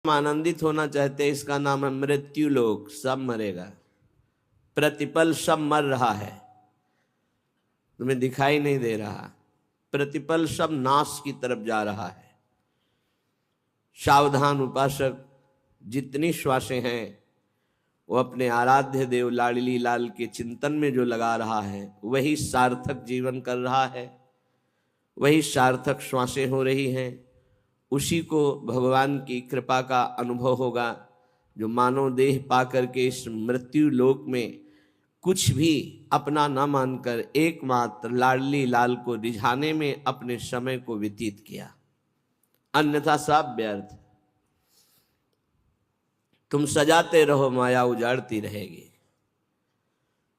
आनंदित होना चाहते हैं, इसका नाम है मृत्यु लोक। सब मरेगा, प्रतिपल सब मर रहा है, तुम्हें दिखाई नहीं दे रहा। प्रतिपल सब नाश की तरफ जा रहा है। सावधान उपासक, जितनी श्वासें हैं वो अपने आराध्य देव लाडली लाल के चिंतन में जो लगा रहा है वही सार्थक जीवन कर रहा है, वही सार्थक श्वासें हो रही हैं। उसी को भगवान की कृपा का अनुभव होगा, जो मानव देह पा करके इस मृत्यु लोक में कुछ भी अपना न मानकर एकमात्र लाडली लाल को रिझाने में अपने समय को व्यतीत किया, अन्यथा सब व्यर्थ। तुम सजाते रहो, माया उजाड़ती रहेगी।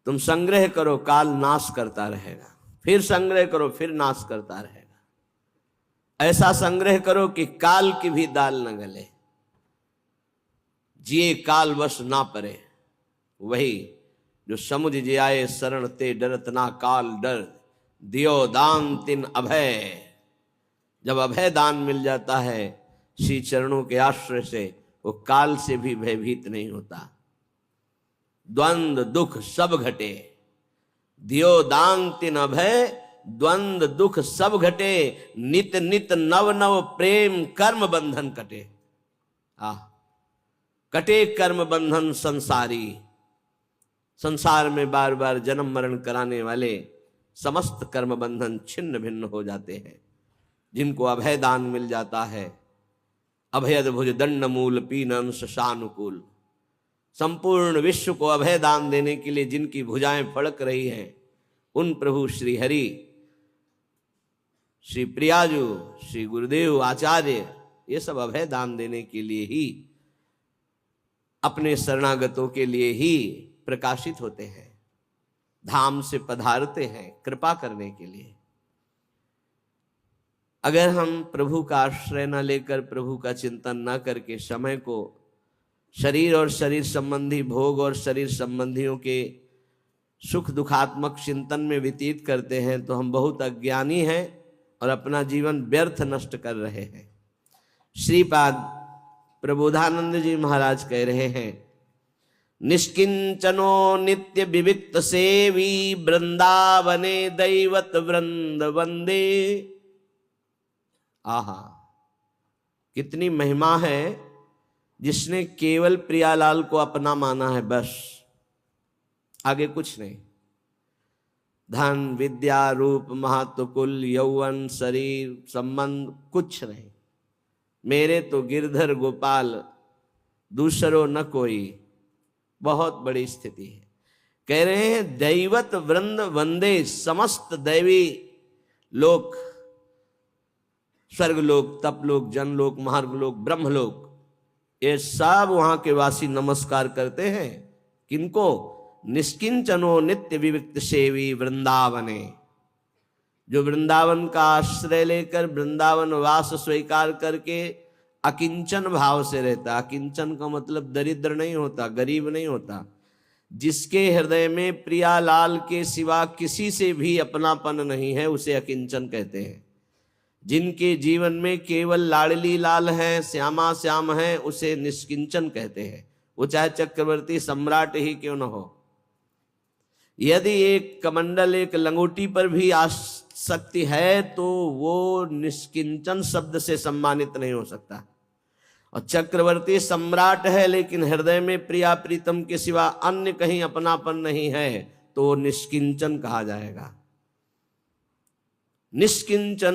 तुम संग्रह करो, काल नाश करता रहेगा। फिर संग्रह करो, फिर नाश करता रहेगा। ऐसा संग्रह करो कि काल की भी दाल न गले, जिए काल वश ना परे। वही जो समुझ जियाए शरण ते डरत ना काल डर, दियो दान तिन अभय। जब अभय दान मिल जाता है श्री चरणों के आश्रय से, वो काल से भी भयभीत नहीं होता। द्वंद्व दुख सब घटे, दियो दान तिन अभय, द्वंद्व दुख सब घटे। नित नित नव नव प्रेम कर्म बंधन कटे। कटे कर्म बंधन संसारी। संसार में बार बार जन्म मरण कराने वाले समस्त कर्म बंधन छिन्न भिन्न हो जाते हैं। जिनको अभय दान मिल जाता है, अभयद भुज दंड मूल पीन अंश शानुकूल, संपूर्ण विश्व को अभय दान देने के लिए जिनकी भुजाएं फड़क रही हैं, उन प्रभु श्री हरि, श्री प्रियाजू, श्री गुरुदेव आचार्य, ये सब अभय दान देने के लिए ही, अपने शरणागतों के लिए ही प्रकाशित होते हैं, धाम से पधारते हैं कृपा करने के लिए। अगर हम प्रभु का आश्रय न लेकर, प्रभु का चिंतन न करके समय को शरीर और शरीर संबंधी भोग और शरीर संबंधियों के सुख दुखात्मक चिंतन में व्यतीत करते हैं, तो हम बहुत अज्ञानी हैं और अपना जीवन व्यर्थ नष्ट कर रहे हैं। श्रीपाद प्रबोधानंद जी महाराज कह रहे हैं, निष्किंचनो नित्य विविक्त सेवी, वृंदावने दैवत वृंद वंदे। आहा, कितनी महिमा है जिसने केवल प्रियालाल को अपना माना है, बस आगे कुछ नहीं। धन विद्या रूप महत्व कुल यौवन शरीर संबंध कुछ नहीं। मेरे तो गिरधर गोपाल, दूसरो न कोई। बहुत बड़ी स्थिति है। कह रहे हैं दैवत वृंद वंदे, समस्त दैवी लोक, स्वर्गलोक, तपलोक, जनलोक, महार्गलोक, ब्रह्मलोक, ये सब वहां के वासी नमस्कार करते हैं। किनको? निष्किंचनो नित्य विविक्त सेवी वृंदावने, जो वृंदावन का आश्रय लेकर वृंदावन वास स्वीकार करके अकिंचन भाव से रहता। अकिंचन का मतलब दरिद्र नहीं होता, गरीब नहीं होता। जिसके हृदय में प्रियालाल के सिवा किसी से भी अपनापन नहीं है, उसे अकिंचन कहते हैं। जिनके जीवन में केवल लाडली लाल हैं, श्यामा श्याम हैं, उसे निष्किंचन कहते हैं। वो चाहे चक्रवर्ती सम्राट ही क्यों न हो। यदि एक कमंडल, एक लंगोटी पर भी आसक्ति है तो वो निष्किंचन शब्द से सम्मानित नहीं हो सकता। और चक्रवर्ती सम्राट है लेकिन हृदय में प्रिया प्रीतम के सिवा अन्य कहीं अपनापन नहीं है, तो वो निष्किंचन कहा जाएगा। निष्किंचन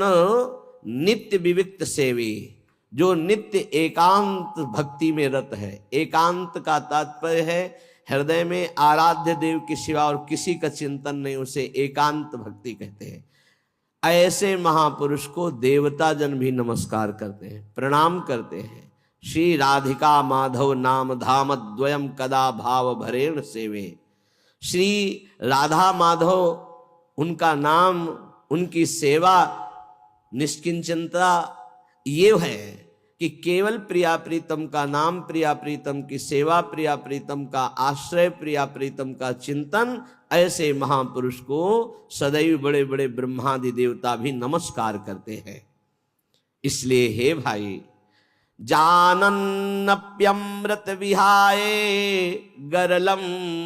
नित्य विविक्त सेवी, जो नित्य एकांत भक्ति में रत है। एकांत का तात्पर्य है हृदय में आराध्य देव के सिवा और किसी का चिंतन नहीं, उसे एकांत भक्ति कहते हैं। ऐसे महापुरुष को देवता जन भी नमस्कार करते हैं, प्रणाम करते हैं। श्री राधिका माधव नाम धाम द्वयम कदा भाव भरेण सेवे। श्री राधा माधव, उनका नाम, उनकी सेवा, निष्किंचनता ये है कि केवल प्रिया प्रीतम का नाम, प्रिया प्रीतम की सेवा, प्रिया प्रीतम का आश्रय, प्रिया प्रीतम का चिंतन। ऐसे महापुरुष को सदैव बड़े बड़े ब्रह्मादि देवता भी नमस्कार करते हैं। इसलिए हे भाई, जानन्नप्यमृत विहाय गरलम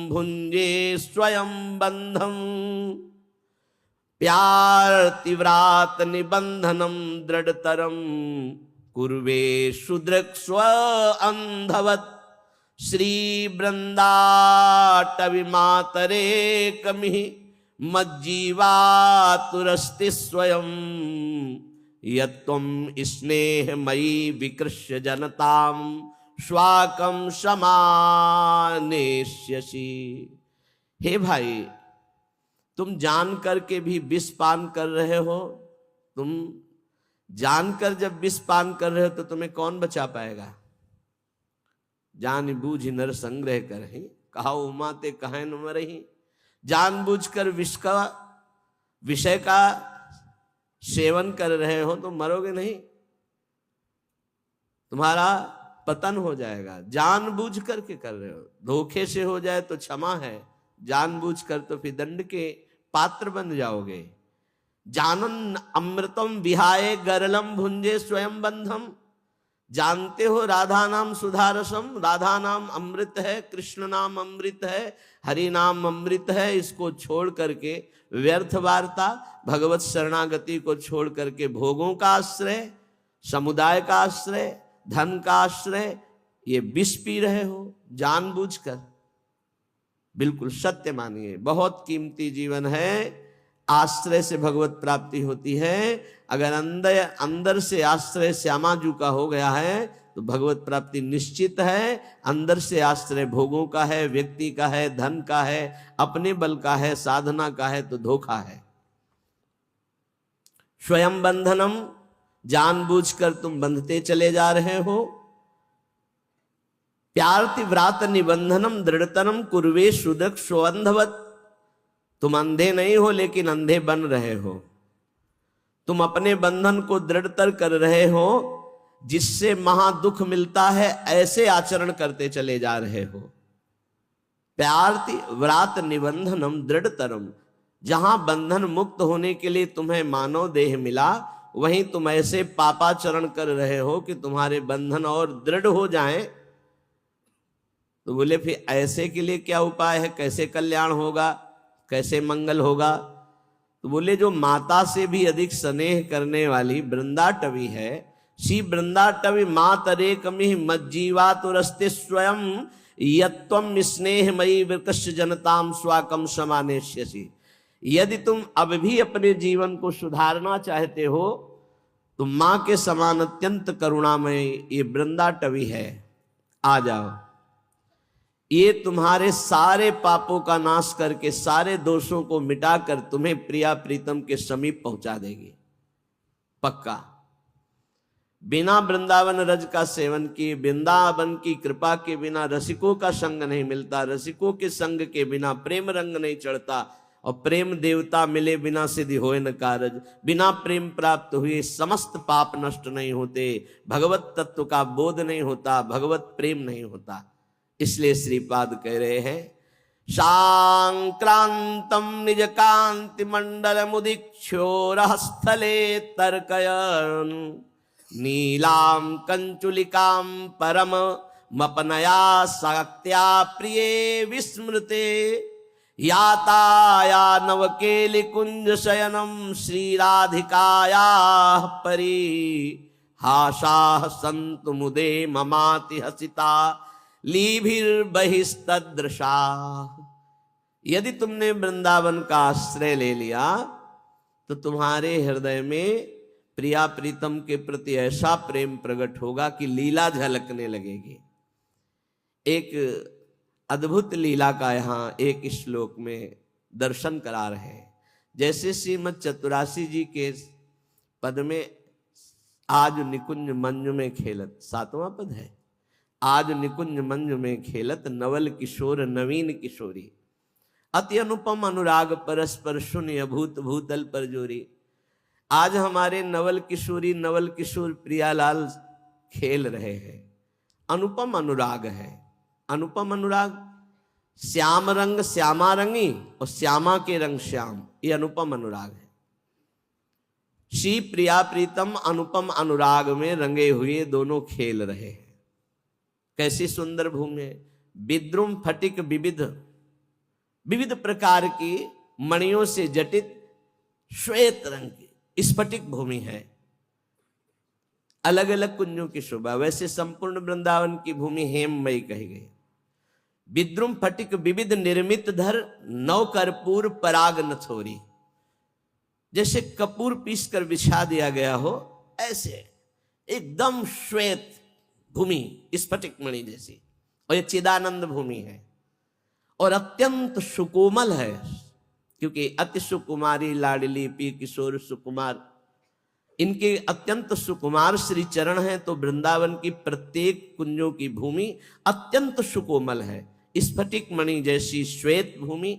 भुंजे स्वयं बंधम प्यार तीव्रात निबंधनम दृढ़तरम कुर्वे सुदृक् स्व अंधवत श्री वृंदाटवि मातरे कमिः मज्जीवातुरस्ति स्वयं यत्त्वं स्नेहमयी विकृष्य जनतां स्वाकं समानेष्यसि। हे भाई, तुम जान करके भी विष पान कर रहे हो। तुम जानकर जब विष पान कर रहे हो तो तुम्हें कौन बचा पाएगा। जान बूझ नर संग्रह करहि कहा उमाते कहे न मरहि। जानबूझकर विष का विषय का सेवन कर रहे हो तो मरोगे नहीं, तुम्हारा पतन हो जाएगा। जानबूझ करके कर रहे हो, धोखे से हो जाए तो क्षमा है, जानबूझकर तो फिर दंड के पात्र बन जाओगे। जानन अमृतम विहाय गरलम भुंजे स्वयं बंधम। जानते हो राधा नाम सुधारसम, राधा नाम अमृत है, कृष्ण नाम अमृत है, हरि नाम अमृत है। इसको छोड़ करके व्यर्थ वार्ता, भगवत शरणागति को छोड़ करके भोगों का आश्रय, समुदाय का आश्रय, धन का आश्रय, ये विष पी रहे हो जानबूझकर। बिल्कुल सत्य मानिए, बहुत कीमती जीवन है। आश्रय से भगवत प्राप्ति होती है। अगर अंदर से आश्रय श्यामाजू का हो गया है तो भगवत प्राप्ति निश्चित है। अंदर से आश्रय भोगों का है, व्यक्ति का है, धन का है, अपने बल का है, साधना का है तो धोखा है। स्वयं बंधनम, जानबूझकर तुम बंधते चले जा रहे हो। प्यारति व्रात निबंधनम दृढ़तरम कुर्वे सुदृक् स्वंधवत। तुम अंधे नहीं हो लेकिन अंधे बन रहे हो। तुम अपने बंधन को दृढ़तर कर रहे हो, जिससे महादुख मिलता है, ऐसे आचरण करते चले जा रहे हो। प्यारति व्रात निबंधनम दृढ़तरम, जहां बंधन मुक्त होने के लिए तुम्हें मानव देह मिला, वहीं तुम ऐसे पापाचरण कर रहे हो कि तुम्हारे बंधन और दृढ़ हो जाएं। तो बोले फिर ऐसे के लिए क्या उपाय है, कैसे कल्याण होगा, कैसे मंगल होगा। तो बोले जो माता से भी अधिक स्नेह करने वाली वृंदाटवी है, श्री वृंदाटवी मातरे कमिः मज्जीवातुरस्ते स्वयं यत्त्वं स्नेहमयी विकृष्य जनताम स्वाकम समानेष्यसि। यदि तुम अब भी अपने जीवन को सुधारना चाहते हो तो मां के समान अत्यंत करुणामय ये वृंदाटवी है, आ जाओ। ये तुम्हारे सारे पापों का नाश करके, सारे दोषों को मिटाकर तुम्हें प्रिया प्रीतम के समीप पहुंचा देगी, पक्का। बिना वृंदावन रज का सेवन किए, वृंदावन की कृपा के बिना रसिकों का संग नहीं मिलता, रसिकों के संग के बिना प्रेम रंग नहीं चढ़ता, और प्रेम देवता मिले बिना सिद्धि होए न कारज। बिना प्रेम प्राप्त हुए समस्त पाप नष्ट नहीं होते, भगवत तत्व का बोध नहीं होता, भगवत प्रेम नहीं होता। इसलिए श्रीपाद कह रहे हैं सांक्रांतम निज कांति मंडल मुदीक्षोरः स्थले तर्कयन् नीलाम कंचुलिकाम परम मपनया शक्त्या प्रिये विस्मृते याताया नवकेलि कुंज शयनम श्रीराधिकाया परि हासाः सन्तु मुदे ममाति हसिता लीभिर्बहिस्तदृशा। यदि तुमने वृंदावन का आश्रय ले लिया तो तुम्हारे हृदय में प्रिया प्रीतम के प्रति ऐसा प्रेम प्रकट होगा कि लीला झलकने लगेगी। एक अद्भुत लीला का यहाँ एक श्लोक में दर्शन करा रहे हैं। जैसे श्रीमद चतुरासी जी के पद में आज निकुंज मंज में खेलत, 7वां पद है, आज निकुंज मंज में खेलत नवल किशोर नवीन किशोरी अति अनुपम अनुराग परस्पर शून्य अभूत भूतल पर जोरी। आज हमारे नवल किशोर प्रियालाल खेल रहे हैं। अनुपम अनुराग है, अनुपम अनुराग। श्याम रंग श्यामा रंगी और श्यामा के रंग श्याम, ये अनुपम अनुराग है। श्री प्रिया प्रीतम अनुपम अनुराग में रंगे हुए दोनों खेल रहे हैं। कैसी सुंदर भूमि है। विद्रुम फटिक विविध विविध प्रकार की मणियों से जटित श्वेत रंग की स्फटिक भूमि है। अलग अलग कुंजों की शोभा। वैसे संपूर्ण वृंदावन की भूमि हेममयी कही गई। विद्रुम फटिक विविध निर्मित धर नव कर्पूर पराग नथोरी। जैसे कपूर पीस कर बिछा दिया गया हो, ऐसे एकदम श्वेत भूमि स्फटिक मणि जैसी। और ये चिदानंद भूमि है और अत्यंत सुकोमल है, क्योंकि अति सुकुमारी लाडली पी किशोर सुकुमार, इनके अत्यंत सुकुमार श्री चरण हैं। तो वृंदावन की प्रत्येक कुंजों की भूमि अत्यंत सुकोमल है। स्फटिक मणि जैसी श्वेत भूमि,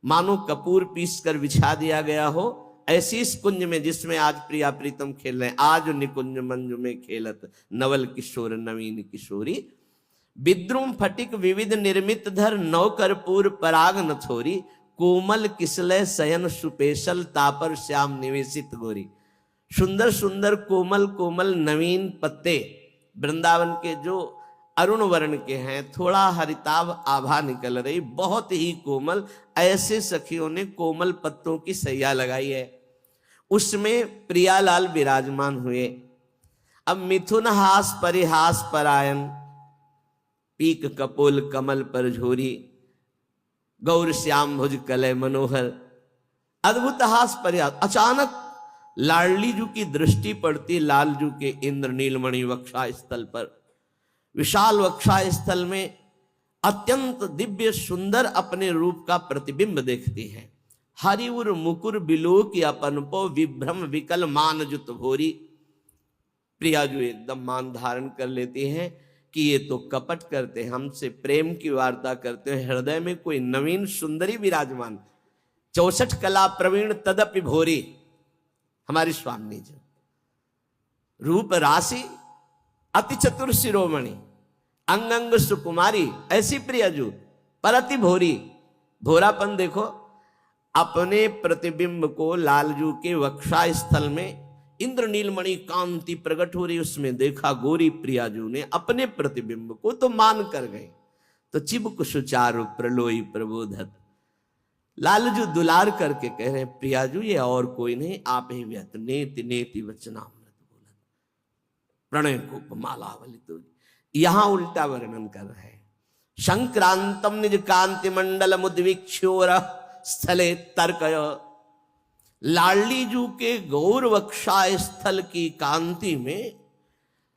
मानो कपूर पीस कर बिछा दिया गया हो, ऐसी इस कुंज में जिसमें आज प्रिया प्रीतम खेल रहे हैं। आज निकुंज मंजु में खेलत नवल किशोर नवीन किशोरी। विद्रुम फटिक विविध निर्मित धर नव कर्पूर पराग नथोरी। कोमल किसलय शयन सुपेशल तापर श्याम निवेशित गोरी। सुंदर सुंदर कोमल कोमल नवीन पत्ते वृंदावन के जो अरुण वर्ण के हैं, थोड़ा हरिताभ आभा निकल रही, बहुत ही कोमल, ऐसे सखियों ने कोमल पत्तों की सैया लगाई है। उसमें प्रियालाल विराजमान हुए। अब मिथुन हास परिहास परायण, पीक कपोल कमल पर झोरी, गौर श्याम भुज कलय मनोहर। अद्भुत हास परिहास। अचानक लाडली जू की दृष्टि पड़ती लालजू के इंद्र नीलमणि वक्षा स्थल पर। विशाल वक्षा स्थल में अत्यंत दिव्य सुंदर अपने रूप का प्रतिबिंब देखती है। हरिउर मुकुर बिलो की अपन पो विभ्रम विकल मान जुत भोरी। प्रिया जो एकदम मान धारण कर लेती हैं कि ये तो कपट करते हैं, हमसे प्रेम की वार्ता करते हैं। हृदय में कोई नवीन सुंदरी विराजमान, 64 कला प्रवीण तदपि भोरी। हमारी स्वामी जी रूप राशि अति चतुर शिरोमणि, अंग अंग सुकुमारी, ऐसी प्रियजू पर अति भोरी। भोरापन देखो। अपने प्रतिबिंब को लालजू के वक्षा स्थल में इंद्र नीलमणि कांति प्रकट हो रही, उसमें देखा गोरी प्रियाजू ने अपने प्रतिबिंब को, तो मान कर गए। तो चिबुक सुचारु प्रलोई प्रबोधत। लालजू दुलार करके कह रहे हैं, प्रियाजू ये और कोई नहीं, आप ही व्यत नेति नेति वचनामृत बोलत प्रणय को मालावली। तो यहां उल्टा वर्णन कर रहे हैं। संक्रांतम निज कांति मंडल मुद्वीक्षोर स्थले तर्कय। लाडली जू के गौर वक्षा स्थल की कांति में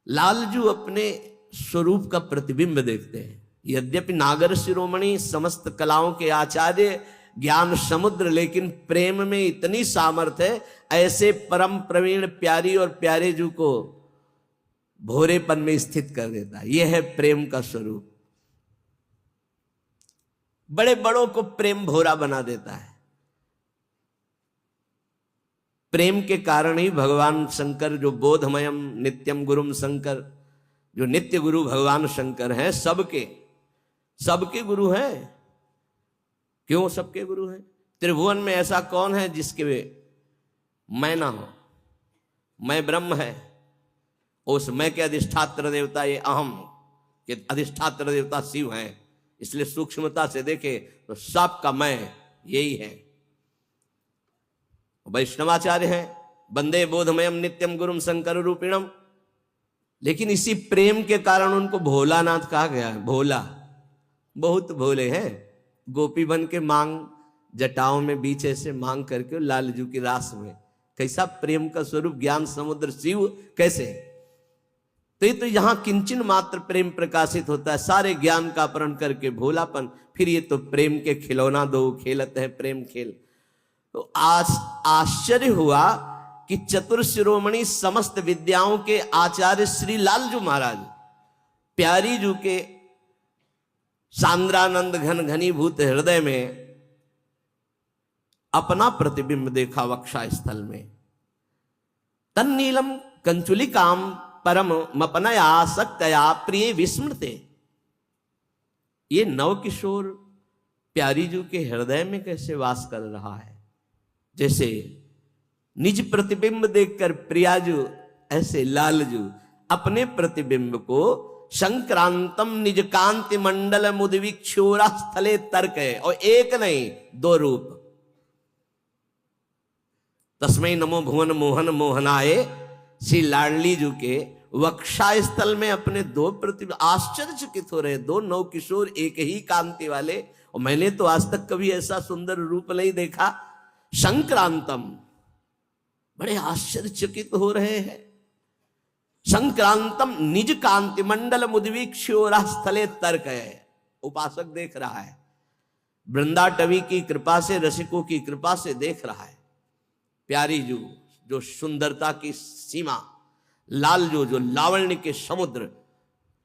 लालजू अपने स्वरूप का प्रतिबिंब देखते हैं। यद्यपि नागर शिरोमणि, समस्त कलाओं के आचार्य, ज्ञान समुद्र, लेकिन प्रेम में इतनी सामर्थ्य है, ऐसे परम प्रवीण प्यारी और प्यारे जू को भोरेपन में स्थित कर देता है। यह है प्रेम का स्वरूप। बड़े बड़ों को प्रेम भोरा बना देता है। प्रेम के कारण ही भगवान शंकर, जो बोधमयम नित्यम गुरुम शंकर, जो नित्य गुरु भगवान शंकर हैं, सबके गुरु हैं। क्यों सबके गुरु हैं? त्रिभुवन में ऐसा कौन है जिसके मैं ना हो? मैं ब्रह्म है, उस मैं के अधिष्ठात्र देवता ये अहम के अधिष्ठात्र देवता शिव हैं। इसलिए सूक्ष्मता से देखे तो सबका मैं यही है। वैष्णवाचार्य हैं, वंदे बोधमयम नित्यम गुरुम शंकर रूपिणम। लेकिन इसी प्रेम के कारण उनको भोलानाथ कहा गया है। भोला, बहुत भोले हैं। गोपी बन के मांग जटाओं में बीच ऐसे मांग करके लालजू की रास में। कैसा प्रेम का स्वरूप, ज्ञान समुद्र शिव कैसे। तो ये तो यहां किंचन मात्र प्रेम प्रकाशित होता है, सारे ज्ञान का अपहरण करके भोलापन। फिर ये तो प्रेम के खिलौना दो खेलते हैं प्रेम खेल। तो आज आश्चर्य हुआ कि चतुर शिरोमणि, समस्त विद्याओं के आचार्य श्री लालजू महाराज प्यारी जू के सांद्रानंद घन घनीभूत हृदय में अपना प्रतिबिंब देखा वक्षा स्थल में। तन्नीलम कंचुलिकाम परम मपनया सक्तया प्रिय विस्मृते। ये नव किशोर प्यारी जू के हृदय में कैसे वास कर रहा है। जैसे निज प्रतिबिंब देखकर प्रियाजू, ऐसे लालजू अपने प्रतिबिंब को संक्रांतम निज कांति मंडल मुदवीक्षोरा स्थले तर्क है, और एक नहीं दो रूप। तस्मै नमो भुवन मोहन मोहनाए, श्री लाडली जू के वक्षा स्थल में अपने दो प्रतिबिंब, आश्चर्यचकित हो रहे, दो नौ किशोर एक ही कांति वाले, और मैंने तो आज तक कभी ऐसा सुंदर रूप नहीं देखा। संक्रांतम, बड़े आश्चर्यचकित हो रहे हैं। संक्रांतम निज कांति मंडल मुदवीक्षोरा स्थले तर्क है, उपासक देख रहा है, वृंदाटवी की कृपा से, रसिकों की कृपा से देख रहा है। प्यारी जू जो सुंदरता की सीमा, लालजू जो लावण्य के समुद्र,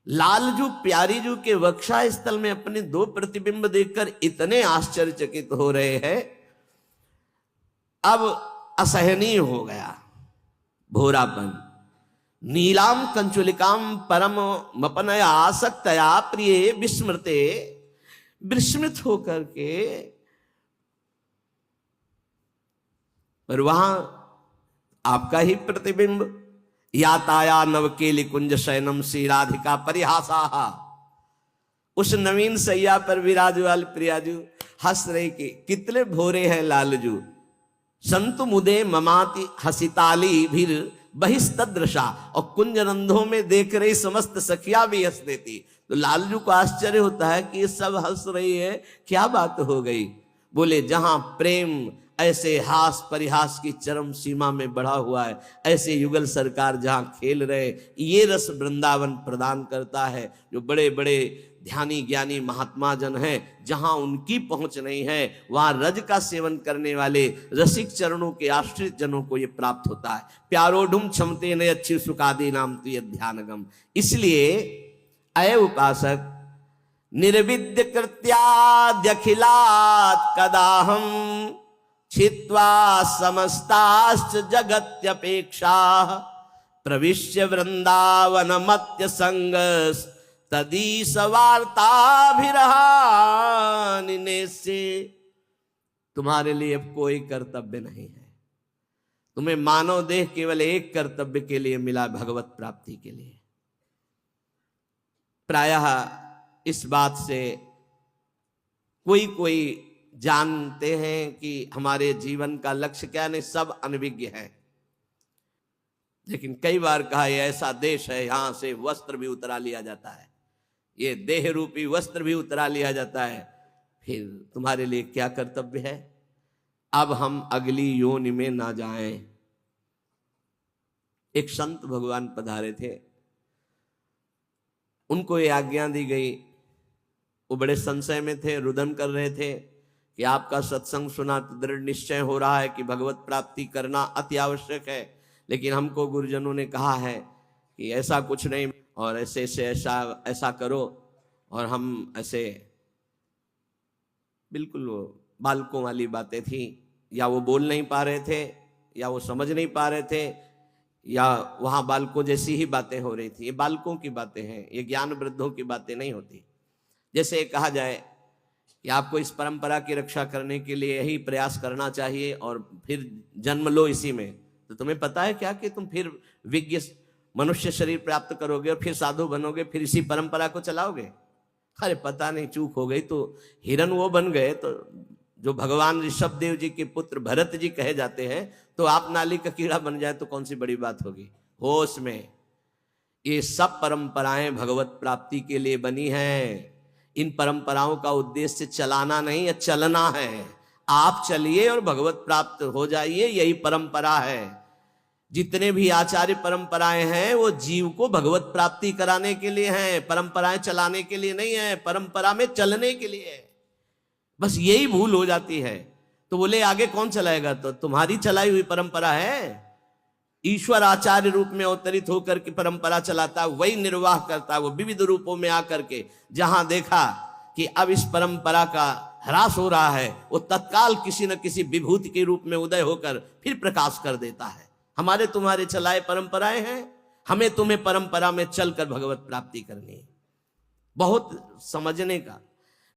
लालजू प्यारीजू के वक्षा स्थल में अपने दो प्रतिबिंब देखकर इतने आश्चर्यचकित हो रहे हैं। अब असहनीय हो गया भोरापन। नीलाम कंचुलिकाम परम मपनया आसक्तया प्रिय विस्मृते, विस्मृत होकर के, पर वहां आपका ही प्रतिबिंब, याताया नवकेली कुंज शयनम श्री राधिका परिहासा, उस नवीन सैया पर विराज वाल प्रियाजू हंस रही के कितने भोरे हैं लालजू। संत मुदे ममाति हसिताली भीर बहिस्तदृशा, और कुंज रंधों में देख रही समस्त सखिया भी हंस देती। तो लालजू को आश्चर्य होता है कि ये सब हंस रही है, क्या बात हो गई। बोले जहां प्रेम ऐसे हास परिहास की चरम सीमा में बढ़ा हुआ है, ऐसे युगल सरकार जहां खेल रहे, ये रस वृंदावन प्रदान करता है। जो बड़े बड़े ध्यानी ज्ञानी महात्मा जन हैं, जहां उनकी पहुंच नहीं है, वहां रज का सेवन करने वाले रसिक चरणों के आश्रित जनों को यह प्राप्त होता है। प्यारोढुम क्षमते न अच्छी सुखादी नाम तुय ध्यानगम। इसलिए अय उपासक, निर्विद्य कृत्याद्यखिलात् कदाहम छित्वा समस्ताश्च जगत्यपेक्षा, प्रविश्य वृंदावन मत्य संगस तदीस वार्ताभिरहानिने से। तुम्हारे लिए अब कोई कर्तव्य नहीं है, तुम्हें मानव देह केवल एक कर्तव्य के लिए मिला, भगवत प्राप्ति के लिए। प्रायः इस बात से कोई जानते हैं कि हमारे जीवन का लक्ष्य क्या, नहीं सब अनभिज्ञ है। लेकिन कई बार कहा यह ऐसा देश है, यहां से वस्त्र भी उतरा लिया जाता है, ये देह रूपी वस्त्र भी उतरा लिया जाता है, फिर तुम्हारे लिए क्या कर्तव्य है। अब हम अगली योनि में ना जाएं। एक संत भगवान पधारे थे, उनको ये आज्ञा दी गई। वो बड़े संशय में थे, रुदन कर रहे थे कि आपका सत्संग सुना तो दृढ़ निश्चय हो रहा है कि भगवत प्राप्ति करना अति आवश्यक है, लेकिन हमको गुरुजनों ने कहा है कि ऐसा कुछ नहीं, और ऐसे ऐसा करो। और हम ऐसे बिल्कुल वो बालकों वाली बातें थी, या वो बोल नहीं पा रहे थे, या वो समझ नहीं पा रहे थे, या वहाँ बालकों जैसी ही बातें हो रही थी। ये बालकों की बातें हैं, ये ज्ञान वृद्धों की बातें नहीं होती। जैसे कहा जाए कि आपको इस परंपरा की रक्षा करने के लिए यही प्रयास करना चाहिए और फिर जन्म लो इसी में, तो तुम्हें पता है क्या कि तुम फिर विज्ञ मनुष्य शरीर प्राप्त करोगे और फिर साधु बनोगे, फिर इसी परंपरा को चलाओगे। अरे पता नहीं, चूक हो गई। तो हिरन वो बन गए, तो जो भगवान ऋषभ देव जी के पुत्र भरत जी कहे जाते हैं, तो आप नाली का कीड़ा बन जाए तो कौन सी बड़ी बात होगी। होश में, ये सब परंपराएं भगवत प्राप्ति के लिए बनी हैं। इन परंपराओं का उद्देश्य चलाना नहीं है, चलना है। आप चलिए और भगवत प्राप्त हो जाइए, यही परंपरा है। जितने भी आचार्य परंपराएं हैं वो जीव को भगवत प्राप्ति कराने के लिए हैं, परंपराएं चलाने के लिए नहीं है, परंपरा में चलने के लिए है। बस यही भूल हो जाती है। तो बोले आगे कौन चलाएगा, तो तुम्हारी चलाई हुई परंपरा है। ईश्वर आचार्य रूप में अवतरित होकर के परंपरा चलाता, वही निर्वाह करता। वो विविध रूपों में आकर के जहां देखा कि अब इस परंपरा का ह्रास हो रहा है, वो तत्काल किसी न किसी विभूति के रूप में उदय होकर फिर प्रकाश कर देता है। हमारे तुम्हारे चलाए परंपराएं हैं, हमें तुम्हें परंपरा में चलकर भगवत प्राप्ति करनी है। बहुत समझने का